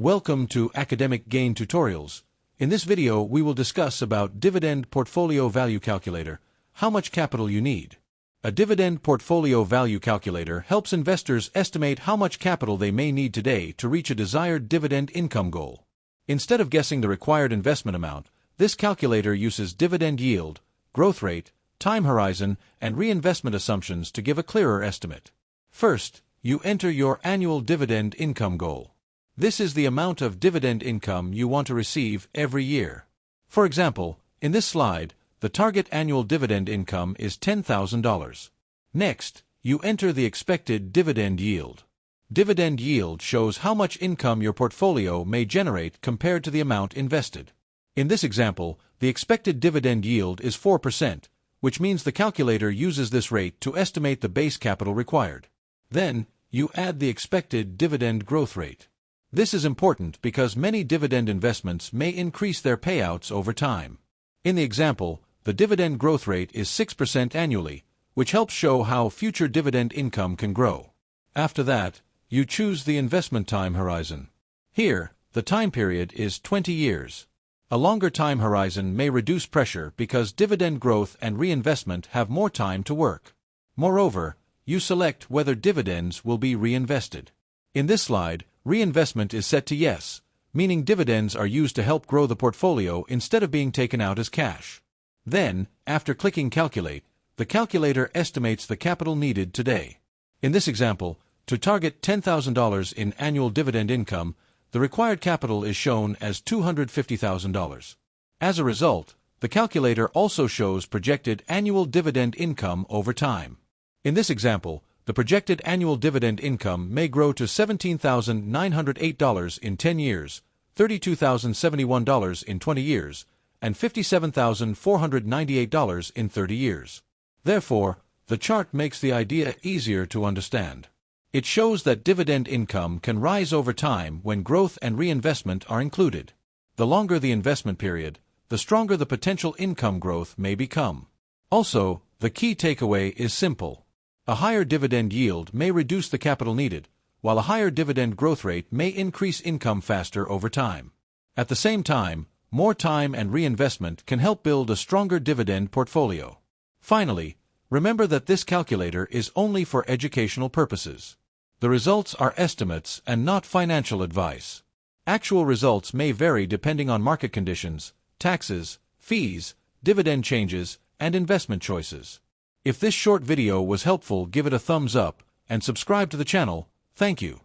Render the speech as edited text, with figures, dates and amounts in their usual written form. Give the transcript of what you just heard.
Welcome to Academic Gain Tutorials. In this video, we will discuss about Dividend Portfolio Value Calculator, how much capital you need. A Dividend Portfolio Value Calculator helps investors estimate how much capital they may need today to reach a desired dividend income goal. Instead of guessing the required investment amount, this calculator uses dividend yield, growth rate, time horizon, and reinvestment assumptions to give a clearer estimate. First, you enter your annual dividend income goal. This is the amount of dividend income you want to receive every year. For example, in this slide, the target annual dividend income is $10,000. Next, you enter the expected dividend yield. Dividend yield shows how much income your portfolio may generate compared to the amount invested. In this example, the expected dividend yield is 4%, which means the calculator uses this rate to estimate the base capital required. Then, you add the expected dividend growth rate. This is important because many dividend investments may increase their payouts over time. In the example, the dividend growth rate is 6% annually, which helps show how future dividend income can grow. After that, you choose the investment time horizon. Here, the time period is 20 years. A longer time horizon may reduce pressure because dividend growth and reinvestment have more time to work. Moreover, you select whether dividends will be reinvested. In this slide, reinvestment is set to yes, meaning dividends are used to help grow the portfolio instead of being taken out as cash. Then, after clicking Calculate, the calculator estimates the capital needed today. In this example, to target $10,000 in annual dividend income, the required capital is shown as $250,000. As a result, the calculator also shows projected annual dividend income over time. In this example, the projected annual dividend income may grow to $17,908 in 10 years, $32,071 in 20 years, and $57,498 in 30 years. Therefore, the chart makes the idea easier to understand. It shows that dividend income can rise over time when growth and reinvestment are included. The longer the investment period, the stronger the potential income growth may become. Also, the key takeaway is simple. A higher dividend yield may reduce the capital needed, while a higher dividend growth rate may increase income faster over time. At the same time, more time and reinvestment can help build a stronger dividend portfolio. Finally, remember that this calculator is only for educational purposes. The results are estimates and not financial advice. Actual results may vary depending on market conditions, taxes, fees, dividend changes, and investment choices. If this short video was helpful, give it a thumbs up and subscribe to the channel. Thank you.